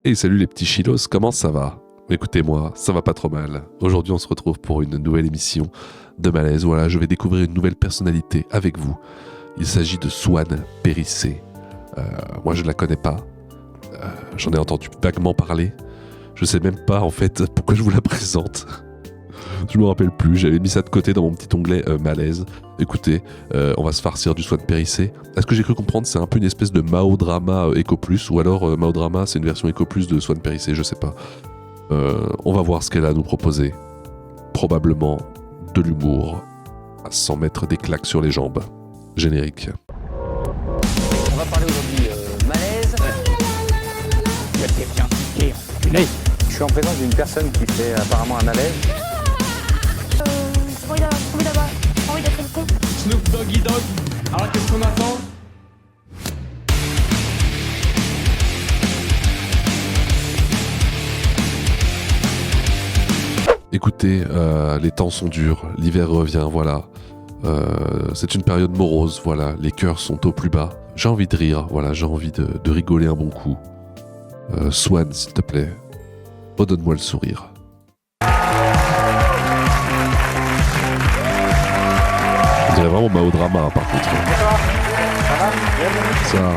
Et salut les petits chilos, comment ça va? Écoutez-moi, ça va pas trop mal. Aujourd'hui on se retrouve pour une nouvelle émission de Malaise. Voilà, je vais découvrir une nouvelle personnalité avec vous. Il s'agit de Swan Périssé. Moi je ne la connais pas. J'en ai entendu vaguement parler. Je sais même pas en fait pourquoi je vous la présente. Je me rappelle plus, j'avais mis ça de côté dans mon petit onglet Malaise. Écoutez, on va se farcir du Swan Périssé. Est-ce que j'ai cru comprendre c'est un peu une espèce de Mao Drama Eco Plus, ou alors Mao Drama c'est une version Eco Plus de Swan Périssé, je sais pas. On va voir ce qu'elle a à nous proposer. Probablement de l'humour à 100 mètres des claques sur les jambes. Générique. On va parler aujourd'hui malaise. Il y a quelqu'un qui est enculé. Je suis en présence d'une personne qui fait apparemment un malaise. J'ai envie d'être le con. Snoop Doggy Dogg. Alors qu'est-ce qu'on attend? Écoutez, les temps sont durs, l'hiver revient, voilà. C'est une période morose, voilà. Les cœurs sont au plus bas. J'ai envie de rire, voilà. J'ai envie de rigoler un bon coup. Swan, s'il te plaît, redonne-moi le sourire. On dirait vraiment Mao Drama, hein, par contre. Ça.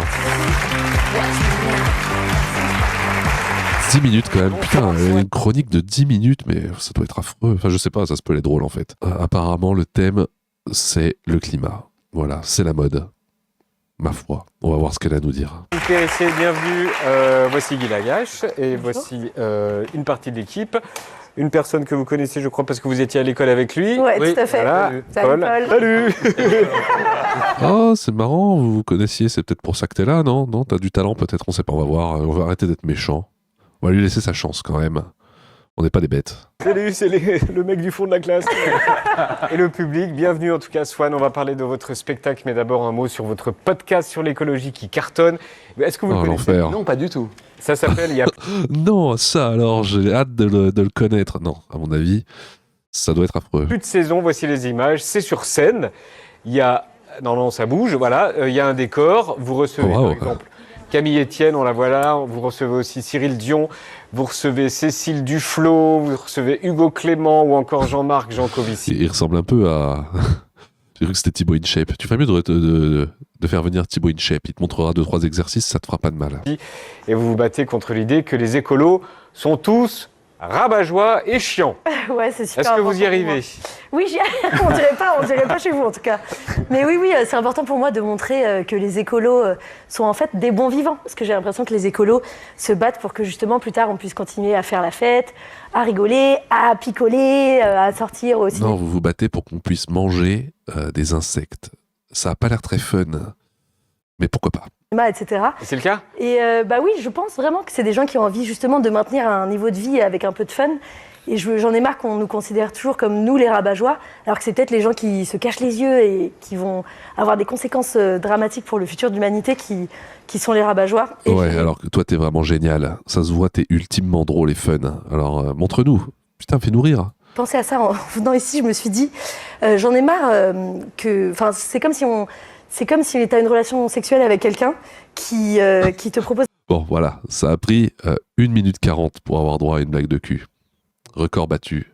10 minutes quand même, putain, une chronique de 10 minutes, mais ça doit être affreux. Enfin, je sais pas, ça se peut être drôle en fait. Apparemment, le thème, c'est le climat. Voilà, c'est la mode. Ma foi, on va voir ce qu'elle a à nous dire. Périssé, bienvenue. Voici Guy Lagache et voici une partie de l'équipe. Une personne que vous connaissez, je crois, parce que vous étiez à l'école avec lui. Ouais, tout à fait. Voilà. Salut, Paul. Salut. Oh, c'est marrant, vous vous connaissiez, c'est peut-être pour ça que t'es là, non? Non, t'as du talent peut-être, on sait pas, on va voir. On va arrêter d'être méchant. On va lui laisser sa chance quand même. On n'est pas des bêtes. Salut, c'est le mec du fond de la classe. Et le public, bienvenue en tout cas Swan, on va parler de votre spectacle, mais d'abord un mot sur votre podcast sur l'écologie qui cartonne. Est-ce que vous le connaissez? l'enfer. Non, pas du tout. Ça s'appelle, il y a... Non, ça alors, j'ai hâte de le connaître. Non, à mon avis, ça doit être affreux. plus de saison, voici les images, c'est sur scène. Il y a, non, ça bouge, voilà, il y a un décor, vous recevez par exemple Camille Etienne, on la voit là, vous recevez aussi Cyril Dion, vous recevez Cécile Duflot, vous recevez Hugo Clément ou encore Jean-Marc Jancovici. Il ressemble un peu à... J'ai cru que c'était Thibaut InShape. Tu ferais mieux de faire venir Thibaut InShape. Il te montrera 2-3 exercices, ça te fera pas de mal. Et vous vous battez contre l'idée que les écolos sont tous rabat-joie et chiants. Ouais, c'est super. Est-ce que vous y important pour moi. arrivez? Oui, on dirait pas chez vous en tout cas. Mais oui, c'est important pour moi de montrer que les écolos sont en fait des bons vivants. Parce que j'ai l'impression que les écolos se battent pour que justement plus tard on puisse continuer à faire la fête, à rigoler, à picoler, à sortir aussi. Non, vous vous battez pour qu'on puisse manger des insectes. Ça a pas l'air très fun, mais pourquoi pas? Et Etc. c'est le cas? Et bah oui, je pense vraiment que c'est des gens qui ont envie justement de maintenir un niveau de vie avec un peu de fun. Et j'en ai marre qu'on nous considère toujours comme nous les rabat-joie, alors que c'est peut-être les gens qui se cachent les yeux et qui vont avoir des conséquences dramatiques pour le futur de l'humanité qui sont les rabat-joie. Et Ouais, alors que toi t'es vraiment génial. Ça se voit, t'es ultimement drôle et fun. Alors montre-nous. Putain, fais-nous rire. Pensez à ça en venant ici, je me suis dit, j'en ai marre que... Enfin, c'est comme si tu as une relation sexuelle avec quelqu'un qui te propose... Bon, voilà, ça a pris 1 minute 40 pour avoir droit à une blague de cul. Record battu.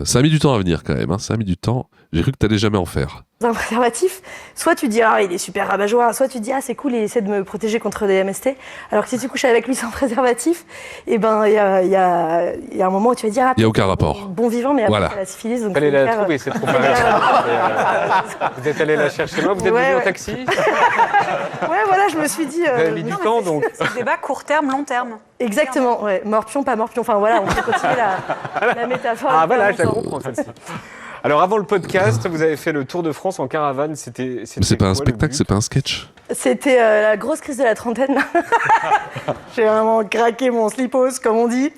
Ça a mis du temps à venir quand même, hein. Ça a mis du temps. J'ai cru que t'allais jamais en faire. Un préservatif, soit tu dis il est super rabat-joie, soit tu dis c'est cool, il essaie de me protéger contre des MST. Alors que si tu couches avec lui sans préservatif, il y a un moment où tu vas dire Il y a aucun rapport. Bon vivant, mais après Voilà. c'est la syphilis. Donc Allez la trouver, cette comparaison. Vous êtes allé la chercher loin, vous êtes venu en taxi? Ouais, voilà, je me suis dit. Vous avez mis du temps donc. C'est le débat court terme, long terme. Exactement, ouais. Morpion, pas morpion. Enfin voilà, on peut continuer la métaphore. Ah voilà, je la comprends celle-ci. Alors avant le podcast, vous avez fait le Tour de France en caravane. Mais c'est pas un spectacle, c'est pas un sketch. C'était la grosse crise de la trentaine. J'ai vraiment craqué mon slipos, comme on dit.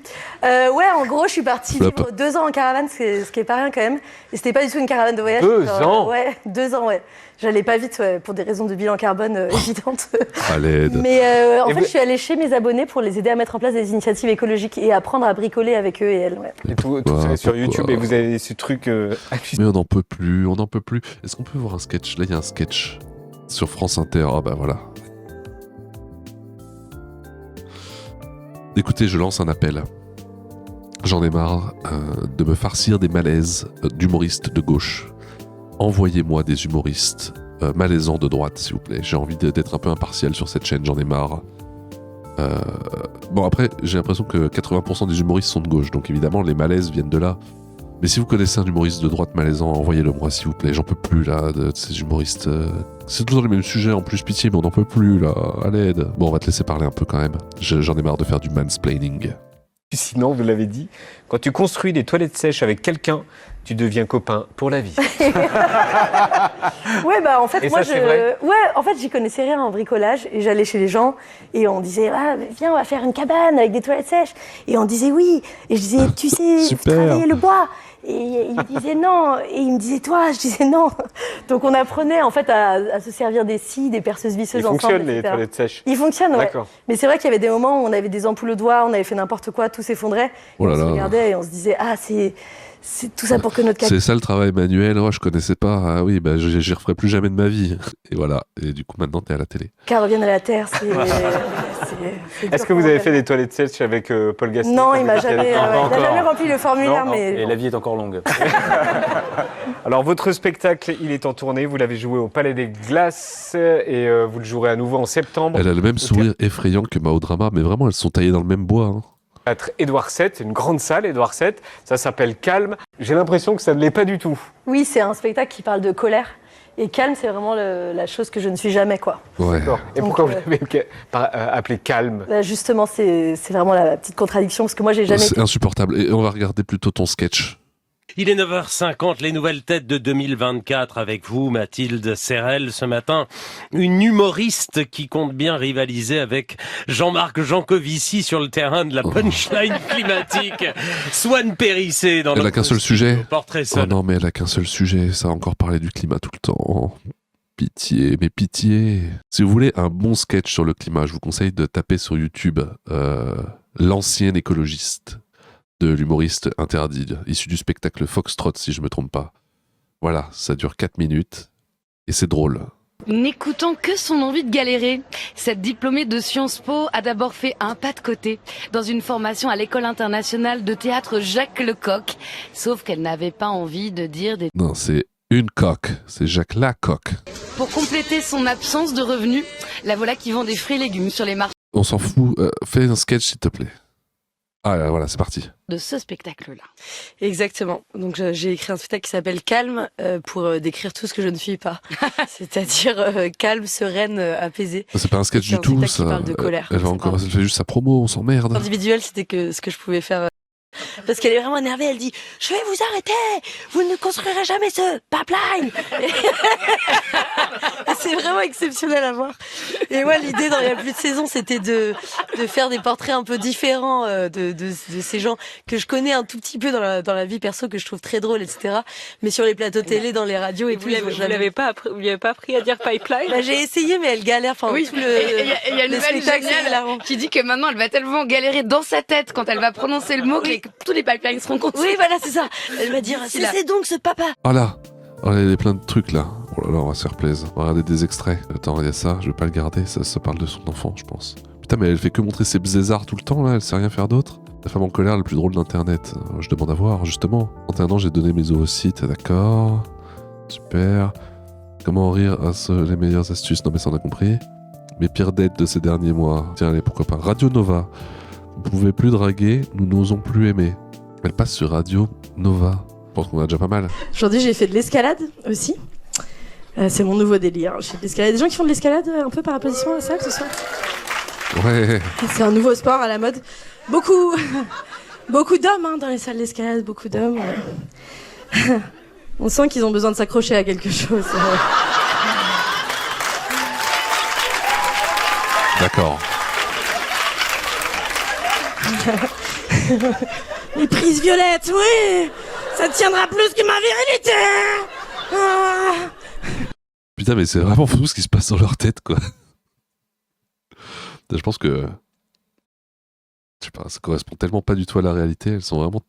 Ouais, en gros, je suis partie vivre 2 ans en caravane, ce qui est pas rien quand même. Et c'était pas du tout une caravane de voyage. 2 ans? Ouais, 2 ans, ouais. J'allais pas vite, ouais, pour des raisons de bilan carbone évidentes. À l'aide. Mais en fait, je suis allée chez mes abonnés pour les aider à mettre en place des initiatives écologiques et apprendre à bricoler avec eux et elles. Ouais. Et tout ça est sur YouTube et vous avez ce truc. Mais on n'en peut plus, on n'en peut plus. Est-ce qu'on peut voir un sketch? Là, il y a un sketch sur France Inter. Ah bah voilà. Écoutez, je lance un appel. J'en ai marre de me farcir des malaises d'humoristes de gauche. Envoyez-moi des humoristes malaisants de droite, s'il vous plaît. J'ai envie d'être un peu impartial sur cette chaîne, j'en ai marre. Bon, après, j'ai l'impression que 80% des humoristes sont de gauche, donc évidemment, les malaises viennent de là. Mais si vous connaissez un humoriste de droite malaisant, envoyez-le moi, s'il vous plaît. J'en peux plus, là, de ces humoristes. C'est toujours les mêmes sujets, en plus, pitié, mais on n'en peut plus, là. À l'aide. Bon, on va te laisser parler un peu quand même. J'en ai marre de faire du mansplaining. Sinon, vous l'avez dit, quand tu construis des toilettes sèches avec quelqu'un, tu deviens copain pour la vie. Ouais, bah en fait, Et moi, ça, c'est vrai en fait, j'y connaissais rien en bricolage et j'allais chez les gens et on disait, ah, viens, on va faire une cabane avec des toilettes sèches. Et on disait oui. Et je disais, tu sais, Super. travailler le bois. Et il me disait non. Et il me disait toi. Je disais non. Donc on apprenait en fait à se servir des scies, des perceuses visseuses Ils ensemble. fonctionnent, les etc. toilettes sèches. Ils fonctionnent, ouais. D'accord. Mais c'est vrai qu'il y avait des moments où on avait des ampoules au doigt, on avait fait n'importe quoi, tout s'effondrait. Oh là On se là. regardait et on se disait, ah, c'est tout ça pour que notre C'est ça le travail manuel, je connaissais pas. Ah oui, bah j'y referai plus jamais de ma vie. Et voilà. Et du coup, maintenant, t'es à la télé. Car revienne à la terre, c'est Est-ce que vous avez fait des toilettes sèches avec Paul Gaston? Non, il m'a jamais rempli le formulaire, Non, mais Et la vie est encore longue. Alors, votre spectacle, il est en tournée. Vous l'avez joué au Palais des Glaces et vous le jouerez à nouveau en septembre. Elle a le même sourire effrayant que Mao Drama, mais vraiment, elles sont taillées dans le même bois. Hein. Théâtre Édouard VII, une grande salle, Édouard VII. Ça s'appelle Calme. J'ai l'impression que ça ne l'est pas du tout. oui, c'est un spectacle qui parle de colère. Et calme, c'est vraiment la chose que je ne suis jamais, quoi. Ouais. D'accord. Et Donc, pourquoi vous l'avez appelé Calme? Là, justement, c'est vraiment la petite contradiction, parce que moi, j'ai jamais... C'est insupportable. Et on va regarder plutôt ton sketch. Il est 9h50, les nouvelles têtes de 2024 avec vous, Mathilde Serrel, ce matin. Une humoriste qui compte bien rivaliser avec Jean-Marc Jancovici sur le terrain de la punchline climatique. Swan Périssé dans Elle a qu'un seul sujet. Portrait Oh seul. non, mais elle a qu'un seul sujet. Ça a encore parlé du climat tout le temps. Pitié, mais pitié. Si vous voulez un bon sketch sur le climat, je vous conseille de taper sur YouTube l'ancien écologiste de l'humoriste interdit, issu du spectacle Foxtrot, si je me trompe pas. Voilà, ça dure 4 minutes et c'est drôle. N'écoutant que son envie de galérer, cette diplômée de Sciences Po a d'abord fait un pas de côté dans une formation à l'école internationale de théâtre Jacques Lecoq, sauf qu'elle n'avait pas envie de dire des... Non, c'est une coque, c'est Jacques Lacoque. Pour compléter son absence de revenus, la voilà qui vend des fruits et légumes sur les marchés On s'en fout, fais un sketch s'il te plaît. Ah là, voilà, c'est parti. de ce spectacle-là. Exactement. Donc j'ai écrit un spectacle qui s'appelle Calme pour décrire tout ce que je ne suis pas. C'est-à-dire calme, sereine, apaisée. C'est pas un sketch C'est du un tout, spectacle qui ça. parle de colère. Elle va C'est encore, pas- elle fait juste sa promo, on s'emmerde. Individuel, c'était que ce que je pouvais faire. Parce qu'elle est vraiment énervée, elle dit « Je vais vous arrêter, vous ne construirez jamais ce pipeline !» C'est vraiment exceptionnel à voir. Et moi, l'idée dans Il y a plus de saison, c'était de faire des portraits un peu différents de ces gens que je connais un tout petit peu dans la vie perso, que je trouve très drôle, etc. Mais sur les plateaux télé, dans les radios et tout, ils vont jamais- vous lui avez pas appris à dire pipeline? Bah, j'ai essayé, mais elle galère. Enfin, Oui, tout le, et il y a une le nouvelle spectacle, c'est géniale hilarant. qui dit que maintenant elle va tellement galérer dans sa tête quand elle va prononcer le mot que tous les pipelines seront construits. Oui, voilà, c'est ça. Elle va dire « D'ici là. C'est donc ce papa !» Ah là, oh, il y a plein de trucs là. Oh là là, on va se faire plaisir. On va regarder des extraits. Attends, il y a ça, je vais pas le garder, ça parle de son enfant, je pense. Putain, mais elle fait que montrer ses bzézards tout le temps là, elle sait rien faire d'autre. La femme en colère la plus drôle d'internet. Je demande à voir, justement. 31 ans, j'ai donné mes ovocytes, d'accord. Super. Comment rire les meilleures astuces. Non mais ça on a compris. Mes pires dettes de ces derniers mois. Tiens, allez, pourquoi pas. Radio Nova. Vous pouvez plus draguer, nous n'osons plus aimer. Elle passe sur Radio Nova. Je pense qu'on a déjà pas mal. Aujourd'hui, j'ai fait de l'escalade aussi. C'est mon nouveau délire. J'ai fait de l'escalade. Il y a des gens qui font de l'escalade un peu par applaudissement à la salle ce soir. Ouais. C'est un nouveau sport à la mode. Beaucoup d'hommes hein, dans les salles d'escalade, beaucoup d'hommes. On sent qu'ils ont besoin de s'accrocher à quelque chose. D'accord. Les prises violettes, oui, ça tiendra plus que ma virilité. Ah. Putain, mais c'est vraiment fou ce qui se passe dans leur tête, quoi. Je pense que... Je sais pas, ça correspond tellement pas du tout à la réalité. Elles sont vraiment...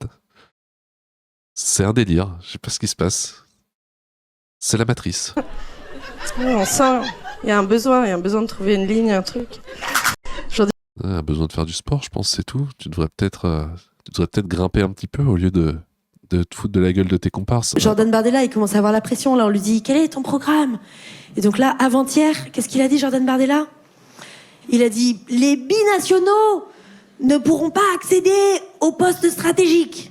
C'est un délire. Je sais pas ce qui se passe. C'est la matrice. On sent, il y a un besoin de trouver une ligne, un truc. A besoin de faire du sport, je pense, c'est tout. Tu devrais peut-être grimper un petit peu au lieu de te foutre de la gueule de tes comparses. Jordan Bardella, il commence à avoir la pression. Là, on lui dit, quel est ton programme? Et donc là, avant-hier, qu'est-ce qu'il a dit, Jordan Bardella? Il a dit, les binationaux ne pourront pas accéder aux postes stratégiques.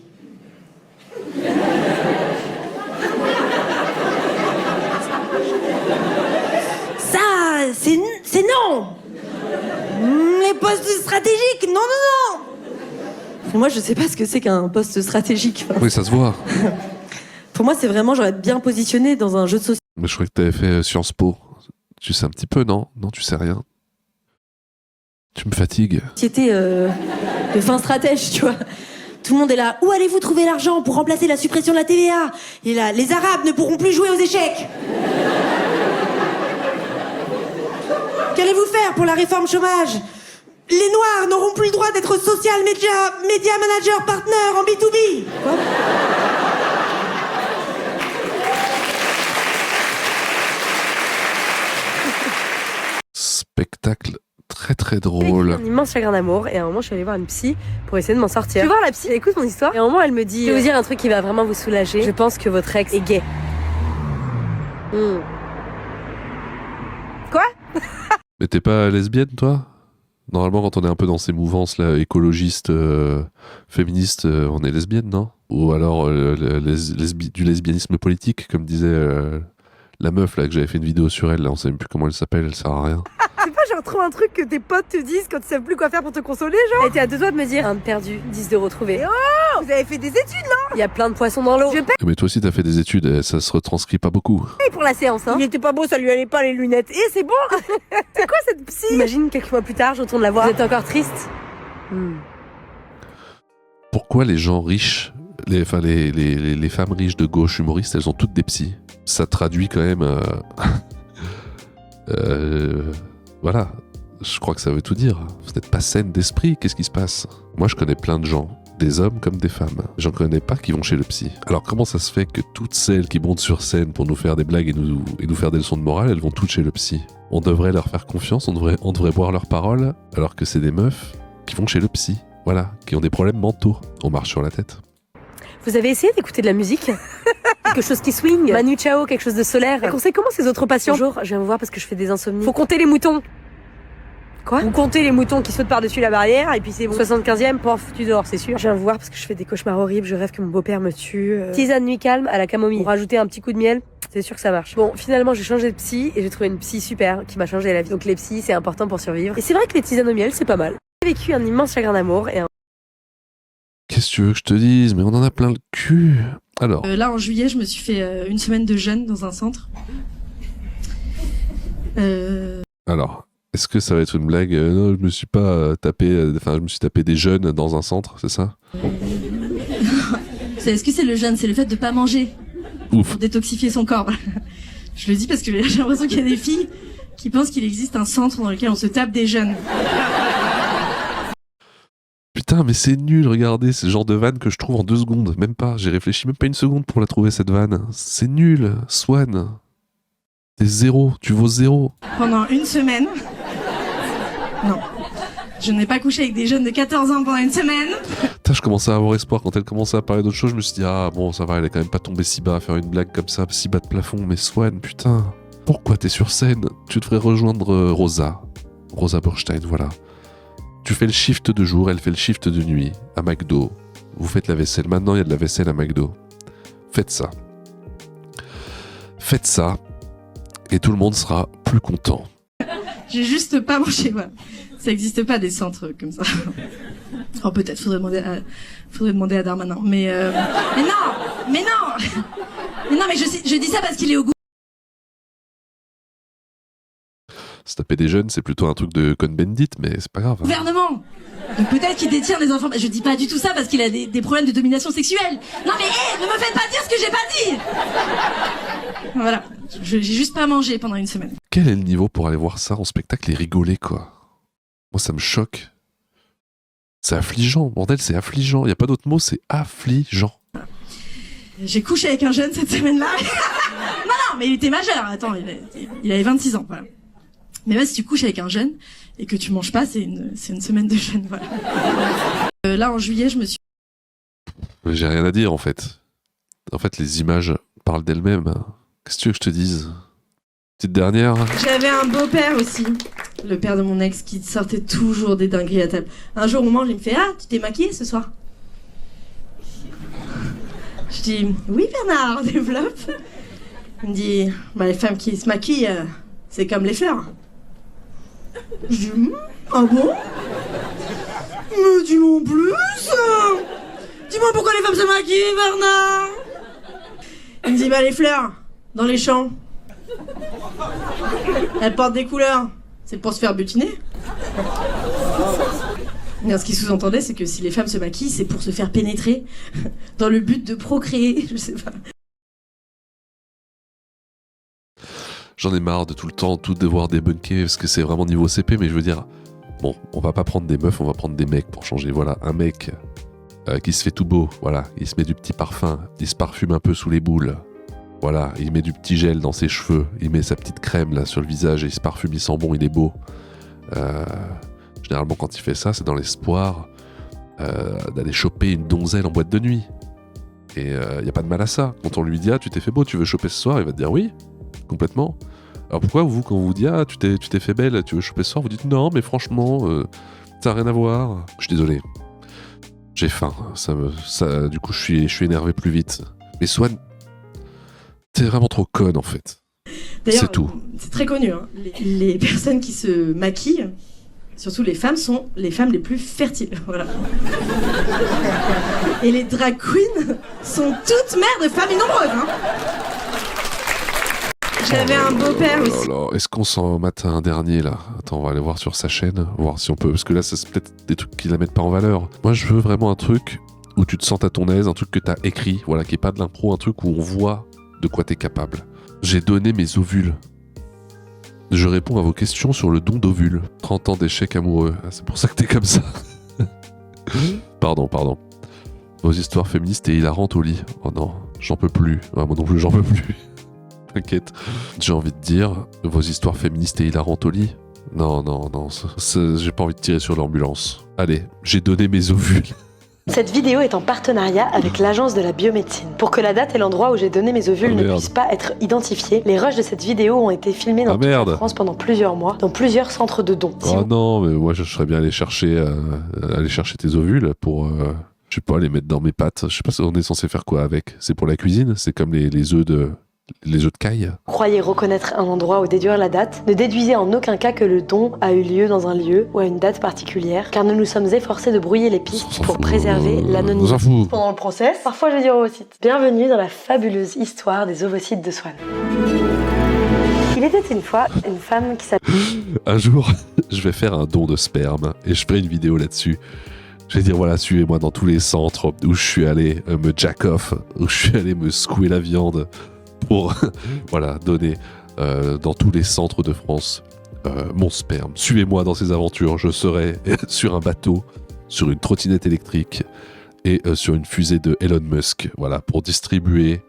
Ça, c'est non. Les postes stratégiques, non, non, non. Moi, je sais pas ce que c'est qu'un poste stratégique. Oui, ça se voit. Pour moi, c'est vraiment, genre, être bien positionné dans un jeu de société. Mais je crois que t'avais fait Sciences Po. Tu sais un petit peu, non? Non, tu sais rien. Tu me fatigues. De fin stratège, tu vois. Tout le monde est là. Où allez-vous trouver l'argent pour remplacer la suppression de la TVA? Et là, les Arabes ne pourront plus jouer aux échecs. Qu'allez-vous faire pour la réforme chômage? Les Noirs n'auront plus le droit d'être social media manager partner en B2B. Quoi? Spectacle très très drôle. Un immense chagrin d'amour et à un moment je suis allée voir une psy pour essayer de m'en sortir. Tu veux voir la psy? Elle écoute mon histoire et à un moment elle me dit, je vais vous dire un truc qui va vraiment vous soulager. Je pense que votre ex est gay. Quoi? Mais t'es pas lesbienne, toi? Normalement, quand on est un peu dans ces mouvances là, écologistes, féministes, on est lesbienne, non? Ou alors du lesbianisme politique, comme disait la meuf là que j'avais fait une vidéo sur elle. Là, on sait même plus comment elle s'appelle, elle sert à rien. C'est pas genre trop un truc que tes potes te disent quand tu sais plus quoi faire pour te consoler, genre? Elle était à 2 doigts de me dire, 1 de perdu, 10 de retrouvé. Oh, vous avez fait des études, non? Il y a plein de poissons dans l'eau. Je paye Mais toi aussi, t'as fait des études, et ça se retranscrit pas beaucoup. pour la séance, hein. Il était pas beau, ça lui allait pas les lunettes. Et c'est bon. C'est quoi cette psy? Imagine quelques mois plus tard, je retourne la voir. Vous êtes encore triste? Pourquoi les gens riches, les femmes riches de gauche humoristes, elles ont toutes des psys? Ça traduit quand même... voilà, je crois que ça veut tout dire. Vous n'êtes pas saine d'esprit, qu'est-ce qui se passe? Moi, je connais plein de gens, des hommes comme des femmes. J'en connais pas qui vont chez le psy. Alors comment ça se fait que toutes celles qui montent sur scène pour nous faire des blagues et nous faire des leçons de morale, elles vont toutes chez le psy? On devrait leur faire confiance, on devrait boire leurs paroles, alors que c'est des meufs qui vont chez le psy. Voilà, qui ont des problèmes mentaux. On marche sur la tête. Vous avez essayé d'écouter de la musique? Quelque chose qui swing? Manu Chao, quelque chose de solaire? Elle conseille comment ces autres patients? Bonjour, je viens vous voir parce que je fais des insomnies. Faut compter les moutons. Quoi? Vous comptez les moutons qui sautent par-dessus la barrière et puis c'est bon. 75e, pof, tu dors, c'est sûr. Je viens vous voir parce que je fais des cauchemars horribles, je rêve que mon beau-père me tue. Tisane nuit calme à la camomille. Pour rajouter un petit coup de miel, c'est sûr que ça marche. Bon, finalement, j'ai changé de psy et j'ai trouvé une psy super qui m'a changé la vie. Donc les psys, c'est important pour survivre. Et c'est vrai que les tisanes au miel, c'est pas mal. J'ai vécu un immense chagrin d'amour et Qu'est-ce que tu veux que je te dise? Mais on en a plein le cul. Alors. Là, en juillet, je me suis fait une semaine de jeûne dans un centre. Alors, est-ce que ça va être une blague? Non, je me suis pas tapé... Enfin, je me suis tapé des jeûnes dans un centre, c'est ça? Est-ce que c'est le jeûne? C'est le fait de pas manger. Ouf. Pour détoxifier son corps. Je le dis parce que j'ai l'impression qu'il y a des filles qui pensent qu'il existe un centre dans lequel on se tape des jeûnes. Putain, mais c'est nul, regardez, c'est le genre de vanne que je trouve en 2 secondes, même pas, j'ai réfléchi même pas 1 seconde pour la trouver cette vanne. C'est nul, Swan. T'es 0, tu vaux 0. Pendant 1 semaine. Non. Je n'ai pas couché avec des jeunes de 14 ans pendant 1 semaine. Putain, je commençais à avoir espoir, quand elle commençait à parler d'autre chose, je me suis dit, ah bon, ça va, elle est quand même pas tombée si bas à faire une blague comme ça, si bas de plafond, mais Swan, putain, pourquoi t'es sur scène? Tu devrais rejoindre Rosa Burstein, voilà. Tu fais le shift de jour, elle fait le shift de nuit, à McDo. Vous faites la vaisselle. Maintenant, il y a de la vaisselle à McDo. Faites ça. Faites ça, et tout le monde sera plus content. J'ai juste pas mangé, voilà. Ça existe pas des centres comme ça. Oh, peut-être, faudrait demander à Darmanin. Mais non! Mais je dis ça parce qu'il est au goût. Se taper des jeunes, c'est plutôt un truc de Cohn-Bendit, mais c'est pas grave. Hein. Gouvernement. Donc peut-être qu'il détient des enfants. Je dis pas du tout ça parce qu'il a des problèmes de domination sexuelle. Non mais ne me faites pas dire ce que j'ai pas dit. Voilà. J'ai juste pas mangé pendant 1 semaine. Quel est le niveau pour aller voir ça en spectacle et rigoler, quoi? Moi, ça me choque. C'est affligeant, bordel, c'est affligeant. Y a pas d'autre mot, c'est affligeant. J'ai couché avec un jeune cette semaine-là. non, mais il était majeur. Attends, il avait 26 ans, voilà. Mais là, si tu couches avec un jeune, et que tu manges pas, c'est une semaine de jeûne, voilà. Là, en juillet, je me suis... J'ai rien à dire, en fait. En fait, les images parlent d'elles-mêmes. Qu'est-ce que tu veux que je te dise? Petite dernière. J'avais un beau-père aussi, le père de mon ex, qui sortait toujours des dingueries à table. Un jour, on mange, il me fait « Ah, tu t'es maquillée ce soir ?» Je dis « Oui, Bernard, développe. » Il me dit « Bah, les femmes qui se maquillent, c'est comme les fleurs. » Je dis « Ah bon? Mais dis-moi en plus. Dis-moi pourquoi les femmes se maquillent, Bernard. » Il me dit « Bah, les fleurs, dans les champs. Elles portent des couleurs. C'est pour se faire butiner. » Et ce qu'il sous-entendait, c'est que si les femmes se maquillent, c'est pour se faire pénétrer dans le but de procréer, je sais pas. J'en ai marre de tout le temps tout devoir débunker parce que c'est vraiment niveau CP, mais je veux dire, bon, on va pas prendre des meufs, on va prendre des mecs pour changer. Voilà, un mec qui se fait tout beau, voilà, il se met du petit parfum, il se parfume un peu sous les boules, voilà, il met du petit gel dans ses cheveux, il met sa petite crème là sur le visage et il se parfume, il sent bon, il est beau. Généralement, quand il fait ça, c'est dans l'espoir d'aller choper une donzelle en boîte de nuit. Et il n'y a pas de mal à ça. Quand on lui dit « Ah, tu t'es fait beau, tu veux choper ce soir ?» Il va te dire « Oui, complètement. » Alors pourquoi vous, quand on vous dit « Ah, tu t'es fait belle, tu veux choper ce soir ?» Vous dites « Non, mais franchement, ça n'a rien à voir. » Je suis désolé. J'ai faim. Du coup, je suis énervé plus vite. Mais Swan, t'es vraiment trop conne, en fait. D'ailleurs, c'est tout. C'est très connu. Hein. Les personnes qui se maquillent, surtout les femmes, sont les femmes les plus fertiles. Voilà. Et les drag queens sont toutes mères de familles nombreuses. Hein. J'avais un beau-père aussi. Est-ce qu'on s'en mate un dernier là? Attends, on va aller voir sur sa chaîne, voir si on peut. Parce que là, c'est peut-être des trucs qui la mettent pas en valeur. Moi, je veux vraiment un truc où tu te sens à ton aise, un truc que t'as écrit, voilà, qui est pas de l'impro, un truc où on voit de quoi t'es capable. J'ai donné mes ovules. Je réponds à vos questions sur le don d'ovules. 30 ans d'échec amoureux. Ah, c'est pour ça que t'es comme ça. Pardon. Vos histoires féministes et hilarantes au lit. Oh non, j'en peux plus. Ah, moi non plus, j'en peux plus. T'inquiète. J'ai envie de dire, vos histoires féministes et hilarantes au lit. Non, j'ai pas envie de tirer sur l'ambulance. Allez, j'ai donné mes ovules. Cette vidéo est en partenariat avec l'agence de la biomédecine. Pour que la date et l'endroit où j'ai donné mes ovules ne puissent pas être identifiés, les rushs de cette vidéo ont été filmés dans toute la France pendant plusieurs mois, dans plusieurs centres de dons. Oh non, mais moi je serais bien allé chercher tes ovules pour, je sais pas, les mettre dans mes pâtes. Je sais pas, on est censé faire quoi avec? C'est pour la cuisine? C'est comme les œufs de caille. Croyez reconnaître un endroit ou déduire la date. Ne déduisez en aucun cas que le don a eu lieu dans un lieu ou à une date particulière, car nous nous sommes efforcés de brouiller les pistes pour préserver l'anonymat. Pendant le process, parfois je vais dire ovocytes. Bienvenue dans la fabuleuse histoire des ovocytes de Swan. Il était une fois une femme qui s'appelait... Un jour, je vais faire un don de sperme et je ferai une vidéo là-dessus. Je vais dire, voilà, suivez-moi dans tous les centres où je suis allé me jack off, où je suis allé me secouer la viande pour voilà, donner dans tous les centres de France mon sperme. Suivez-moi dans ces aventures. Je serai sur un bateau, sur une trottinette électrique et sur une fusée de Elon Musk, voilà, pour distribuer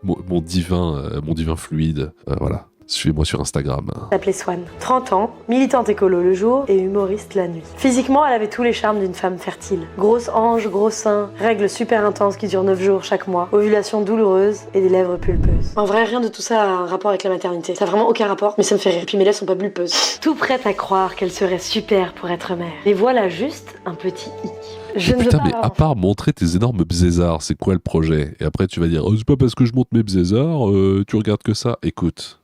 mon divin fluide. Voilà. Suivez-moi sur Instagram. S'appelait Swan. 30 ans, militante écolo le jour et humoriste la nuit. Physiquement, elle avait tous les charmes d'une femme fertile. Grosse hanche, gros sein, règles super intenses qui durent 9 jours chaque mois, ovulation douloureuse et des lèvres pulpeuses. En vrai, rien de tout ça a un rapport avec la maternité. Ça a vraiment aucun rapport, mais ça me fait rire. Puis mes lèvres sont pas pulpeuses. Tout prête à croire qu'elle serait super pour être mère. Et voilà juste un petit hic. Mais à part montrer tes énormes bzézards, c'est quoi le projet? Et après tu vas dire, oh, c'est pas parce que je montre mes bzézards, tu regardes que ça. Écoute.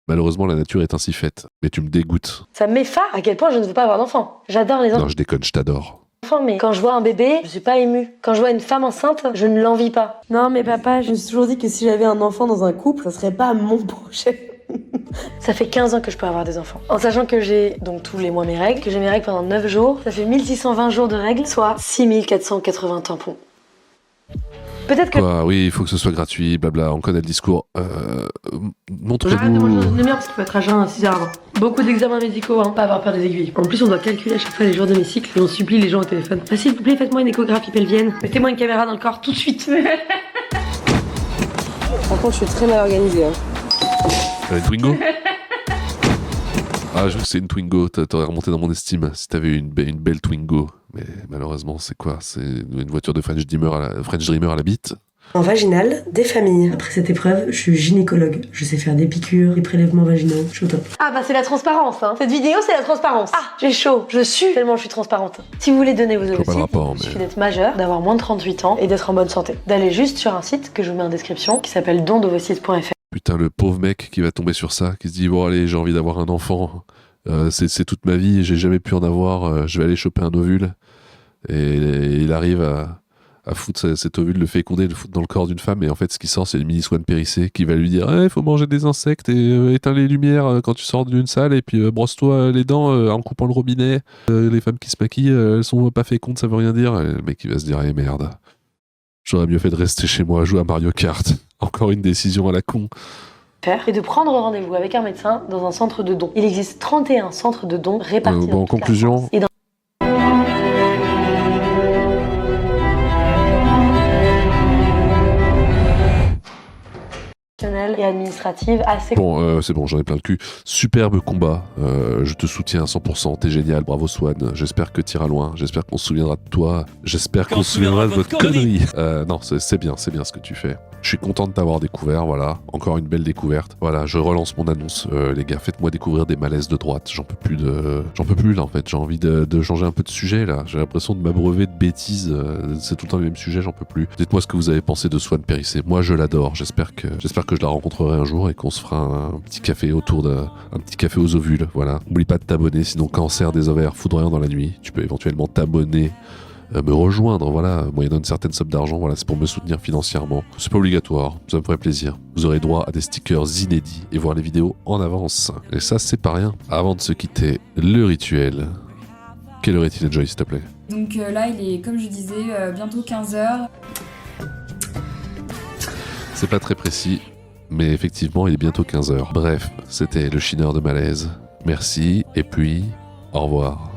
Malheureusement, la nature est ainsi faite. Mais tu me dégoûtes. Ça m'effare à quel point je ne veux pas avoir d'enfant. J'adore les enfants. Non, je déconne, je t'adore. Mais quand je vois un bébé, je suis pas émue. Quand je vois une femme enceinte, je ne l'envie pas. Non, mais papa, je me suis toujours dit que si j'avais un enfant dans un couple, ça serait pas mon projet. Ça fait 15 ans que je peux avoir des enfants. En sachant que j'ai donc tous les mois mes règles, que j'ai mes règles pendant 9 jours, ça fait 1620 jours de règles, soit 6480 tampons. Peut-être que... Quoi, oui, il faut que ce soit gratuit, blabla, on connaît le discours. Montrez-vous... J'arrête de manger dans une demi-heure parce qu'il faut être à jeun à 6h avant. Beaucoup d'examens médicaux, pas avoir peur des aiguilles. En plus, on doit calculer à chaque fois les jours de mes cycles et on supplie les gens au téléphone. Ah, s'il vous plaît, faites-moi une échographie pelvienne. Mettez-moi une caméra dans le corps tout de suite. Par contre, je suis très mal organisée. Twingo. Ah, j'avoue que c'est une Twingo, t'aurais remonté dans mon estime si t'avais eu une belle Twingo. Mais malheureusement, c'est quoi? C'est une voiture de French Dreamer à la bite. En vaginal, des familles. Après cette épreuve, je suis gynécologue. Je sais faire des piqûres, des prélèvements vaginaux. Je suis au top. Ah bah c'est la transparence, hein. Cette vidéo, c'est la transparence. Ah, j'ai chaud. Je sue tellement je suis transparente. Si vous voulez donner vos ovocytes, il suffit d'être majeur, d'avoir moins de 38 ans et d'être en bonne santé. D'aller juste sur un site que je vous mets en description qui s'appelle dondovocytes.fr. Putain, le pauvre mec qui va tomber sur ça, qui se dit bon allez, j'ai envie d'avoir un enfant. C'est toute ma vie, j'ai jamais pu en avoir. Je vais aller choper un ovule. Et il arrive à foutre cet ovule, le féconder, le foutre dans le corps d'une femme, et en fait ce qui sort c'est une mini Swan Périssé qui va lui dire il faut manger des insectes et éteins les lumières quand tu sors d'une salle et puis brosse-toi les dents en coupant le robinet. Les femmes qui se maquillent elles sont pas fécondes, ça veut rien dire. Et le mec il va se dire merde, j'aurais mieux fait de rester chez moi à jouer à Mario Kart. Encore une décision à la con. Et de prendre rendez-vous avec un médecin dans un centre de dons. Il existe 31 centres de dons répartis dans en toute la conclusion, France. Et dans et administrative assez... Bon, c'est bon, j'en ai plein le cul. Superbe combat, je te soutiens à 100%, t'es génial, bravo Swan. J'espère que t'iras loin, j'espère qu'on se souviendra de toi, j'espère qu'on se souviendra de votre connerie. Non, c'est bien ce que tu fais. Je suis content de t'avoir découvert, voilà, encore une belle découverte. Voilà, je relance mon annonce, les gars, faites-moi découvrir des malaises de droite. J'en peux plus là en fait, j'ai envie de changer un peu de sujet là. J'ai l'impression de m'abreuver de bêtises, c'est tout le temps le même sujet, j'en peux plus. Dites-moi ce que vous avez pensé de Swan Périssé. Moi je l'adore, j'espère que je la rencontrerai un jour et qu'on se fera un petit café un petit café aux ovules, voilà. N'oublie pas de t'abonner, sinon cancer des ovaires foudroyant dans la nuit, tu peux éventuellement t'abonner, me rejoindre, voilà, moyennant une certaine somme d'argent, voilà, c'est pour me soutenir financièrement. C'est pas obligatoire, ça me ferait plaisir. Vous aurez droit à des stickers inédits et voir les vidéos en avance. Et ça, c'est pas rien. Avant de se quitter, le rituel. Quelle heure est-il, Joy, s'il te plaît? Donc là, il est, comme je disais, bientôt 15h. C'est pas très précis, mais effectivement, il est bientôt 15h. Bref, c'était le chineur de malaise. Merci, et puis, au revoir.